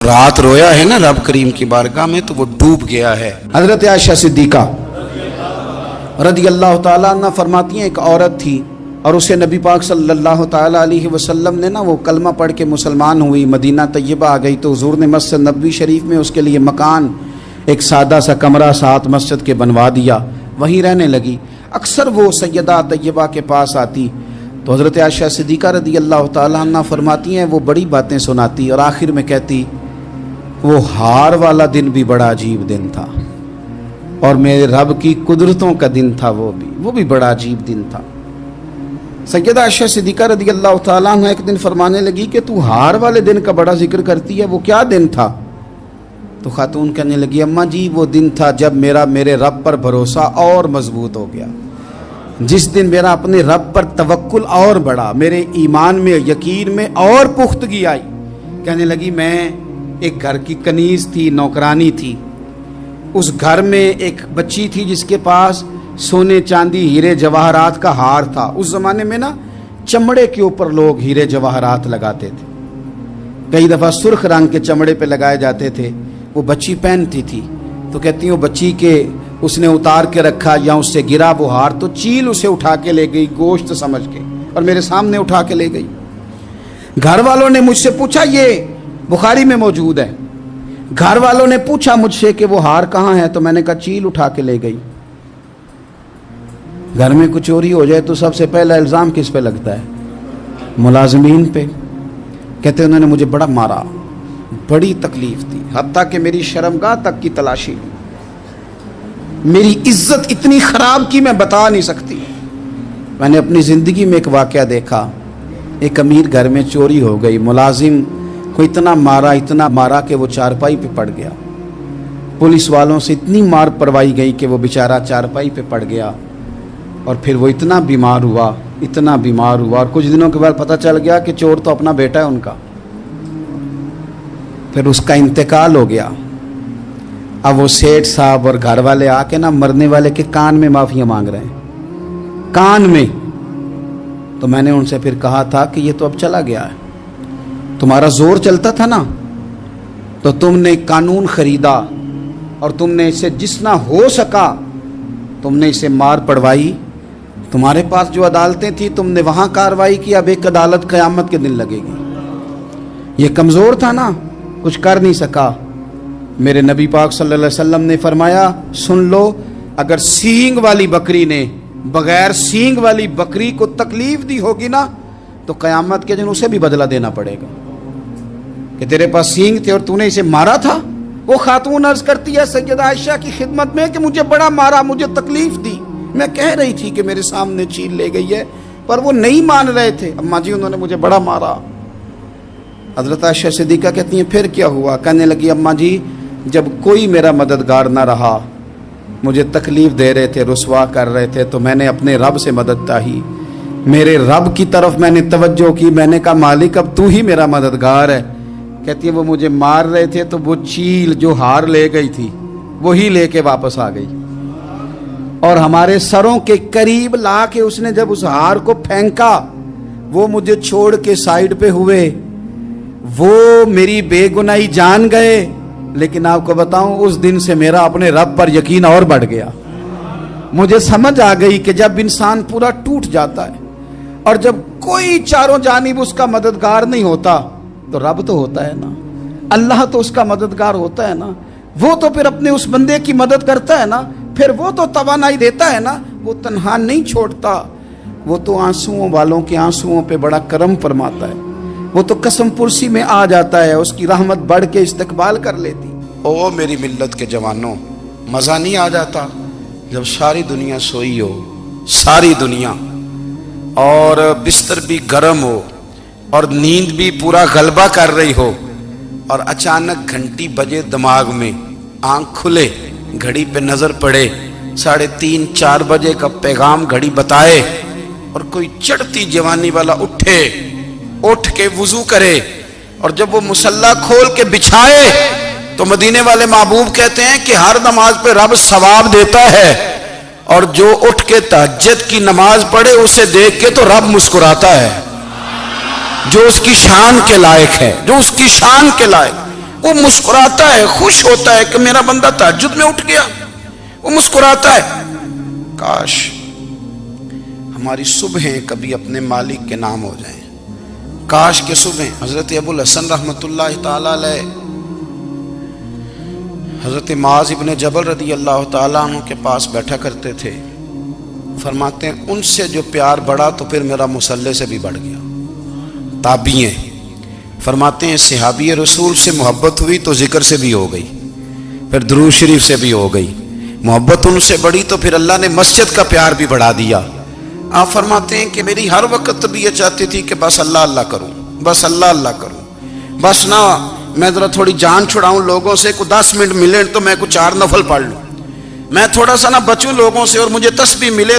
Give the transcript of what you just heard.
رات رویا ہے نا رب کریم کی بارگاہ میں تو وہ ڈوب گیا ہے۔ حضرت عائشہ صدیقہ رضی اللہ تعالیٰ عنہ فرماتی ہیں ایک عورت تھی اور اسے نبی پاک صلی اللہ تعالیٰ علیہ وسلم نے وہ کلمہ پڑھ کے مسلمان ہوئی، مدینہ طیبہ آ گئی تو حضور نے مسجد نبوی شریف میں اس کے لیے مکان ایک سادہ سا کمرہ ساتھ مسجد کے بنوا دیا، وہیں رہنے لگی۔ اکثر وہ سیدہ طیبہ کے پاس آتی تو حضرت عائشہ صدیقہ رضی اللہ تعالیٰ عنہ فرماتی ہیں وہ بڑی باتیں سناتی اور آخر میں کہتی وہ ہار والا دن بھی بڑا عجیب دن تھا اور میرے رب کی قدرتوں کا دن تھا، وہ بھی بڑا عجیب دن تھا۔ سیدہ عائشہ صدیقہ رضی اللہ تعالیٰ عنہ ایک دن فرمانے لگی کہ تو ہار والے دن کا بڑا ذکر کرتی ہے، وہ کیا دن تھا؟ تو خاتون کہنے لگی اماں جی وہ دن تھا جب میرے رب پر بھروسہ اور مضبوط ہو گیا، جس دن میرا اپنے رب پر توکل اور بڑھا، میرے ایمان میں یقین میں اور پختگی آئی۔ کہنے لگی میں ایک گھر کی کنیز تھی، نوکرانی تھی، اس گھر میں ایک بچی تھی جس کے پاس سونے چاندی ہیرے جواہرات کا ہار تھا۔ اس زمانے میں چمڑے کے اوپر لوگ ہیرے جواہرات لگاتے تھے، کئی دفعہ سرخ رنگ کے چمڑے پہ لگائے جاتے تھے، وہ بچی پہنتی تھی تو کہتی ہیں وہ بچی کے اس نے اتار کے رکھا یا اس سے گرا وہ ہار تو چیل اسے اٹھا کے لے گئی گوشت سمجھ کے اور میرے سامنے اٹھا کے لے گئی۔ گھر والوں نے مجھ سے پوچھا، یہ بخاری میں موجود ہے، گھر والوں نے پوچھا مجھ سے کہ وہ ہار کہاں ہے تو میں نے کہا چیل اٹھا کے لے گئی۔ گھر میں کچھ چوری ہو جائے تو سب سے پہلا الزام کس پہ لگتا ہے؟ ملازمین پہ۔ کہتے انہوں نے مجھے بڑا مارا، بڑی تکلیف تھی، حتیٰ کہ میری شرمگاہ تک کی تلاشی لی، میری عزت اتنی خراب کی میں بتا نہیں سکتی۔ میں نے اپنی زندگی میں ایک واقعہ دیکھا، ایک امیر گھر میں چوری ہو گئی، ملازم کو اتنا مارا کہ وہ چارپائی پہ پڑ گیا، پولیس والوں سے اتنی مار پڑوائی گئی کہ وہ بیچارہ چارپائی پہ پڑ گیا اور پھر وہ اتنا بیمار ہوا اور کچھ دنوں کے بعد پتہ چل گیا کہ چور تو اپنا بیٹا ہے ان کا، پھر اس کا انتقال ہو گیا۔ اب وہ سیٹھ صاحب اور گھر والے آ کے مرنے والے کے کان میں معافیاں مانگ رہے ہیں، کان میں۔ تو میں نے ان سے پھر کہا تھا کہ یہ تو اب چلا گیا ہے، تمہارا زور چلتا تھا نا تو تم نے قانون خریدا اور تم نے اسے جتنا ہو سکا تم نے اسے مار پڑوائی، تمہارے پاس جو عدالتیں تھیں تم نے وہاں کارروائی کی، اب ایک عدالت قیامت کے دن لگے گی۔ یہ کمزور تھا نا، کچھ کر نہیں سکا۔ میرے نبی پاک صلی اللہ علیہ وسلم نے فرمایا سن لو، اگر سینگ والی بکری نے بغیر سینگ والی بکری کو تکلیف دی ہوگی نا تو قیامت کے دن اسے بھی بدلہ دینا پڑے گا کہ تیرے پاس سینگ تھے اور تو نے اسے مارا تھا۔ وہ خاتون عرض کرتی ہے سیدہ عائشہ کی خدمت میں کہ مجھے بڑا مارا، مجھے تکلیف دی، میں کہہ رہی تھی کہ میرے سامنے چیل لے گئی ہے پر وہ نہیں مان رہے تھے، اماں جی انہوں نے مجھے بڑا مارا۔ حضرت عائشہ صدیقہ کہتی ہیں پھر کیا ہوا؟ کہنے لگی اماں جی جب کوئی میرا مددگار نہ رہا، مجھے تکلیف دے رہے تھے، رسوا کر رہے تھے، تو میں نے اپنے رب سے مدد چاہی، میرے رب کی طرف میں نے توجہ کی، میں نے کہا مالک اب تو ہی میرا مددگار ہے۔ کہتی ہے وہ مجھے مار رہے تھے تو وہ چیل جو ہار لے گئی تھی وہی لے کے واپس آ گئی اور ہمارے سروں کے قریب لا کے اس نے جب اس ہار کو پھینکا وہ مجھے چھوڑ کے سائیڈ پہ ہوئے، وہ میری بے گناہی جان گئے، لیکن آپ کو بتاؤں اس دن سے میرا اپنے رب پر یقین اور بڑھ گیا۔ مجھے سمجھ آ گئی کہ جب انسان پورا ٹوٹ جاتا ہے اور جب کوئی چاروں جانب اس کا مددگار نہیں ہوتا تو رب تو ہوتا ہے نا، اللہ تو اس کا مددگار ہوتا ہے نا، وہ تو پھر اپنے اس بندے کی مدد کرتا ہے نا، پھر وہ تو توانائی دیتا ہے نا، وہ تنہا نہیں چھوڑتا، وہ تو آنسوؤں والوں کے آنسوؤں پہ بڑا کرم فرماتا ہے، وہ تو قسم پرسی میں آ جاتا ہے، اس کی رحمت بڑھ کے استقبال کر لیتی۔ او میری ملت کے جوانوں، مزہ نہیں آ جاتا جب ساری دنیا سوئی ہو، ساری دنیا، اور بستر بھی گرم ہو اور نیند بھی پورا غلبہ کر رہی ہو اور اچانک گھنٹی بجے دماغ میں، آنکھ کھلے، گھڑی پہ نظر پڑے، 3:30 4 بجے کا پیغام گھڑی بتائے اور کوئی چڑھتی جوانی والا اٹھ کے وضو کرے اور جب وہ مصلی کھول کے بچھائے تو مدینے والے محبوب کہتے ہیں کہ ہر نماز پہ رب ثواب دیتا ہے اور جو اٹھ کے تہجد کی نماز پڑھے اسے دیکھ کے تو رب مسکراتا ہے، جو اس کی شان کے لائق ہے، جو اس کی شان کے لائق۔ وہ مسکراتا ہے، خوش ہوتا ہے کہ میرا بندہ تہجد میں اٹھ گیا، وہ مسکراتا ہے۔ کاش ہماری صبحیں کبھی اپنے مالک کے نام ہو جائیں، کاش کے صبحیں۔ حضرت ابو الحسن رحمۃ اللہ تعالی علیہ حضرت معاذ ابن جبل رضی اللہ تعالیٰ عنہ کے پاس بیٹھا کرتے تھے، فرماتے ہیں ان سے جو پیار بڑھا تو پھر میرا مصلی سے بھی بڑھ گیا۔ تابعی ہیں، فرماتے ہیں صحابی رسول سے محبت ہوئی تو ذکر سے بھی ہو گئی، پھر درود شریف سے بھی ہو گئی، محبت ان سے بڑھی تو پھر اللہ نے مسجد کا پیار بھی بڑھا دیا۔ آپ فرماتے ہیں کہ میری ہر وقت بھی یہ چاہتی تھی کہ بس اللہ اللہ کروں، بس اللہ اللہ کروں، بس نہ میں ذرا تھوڑی جان چھڑاؤں لوگوں سے، کو 10 منٹ ملیں تو میں کچھ 4 نفل پڑھ لوں، میں تھوڑا سا نہ بچوں لوگوں سے اور مجھے تسبیح ملے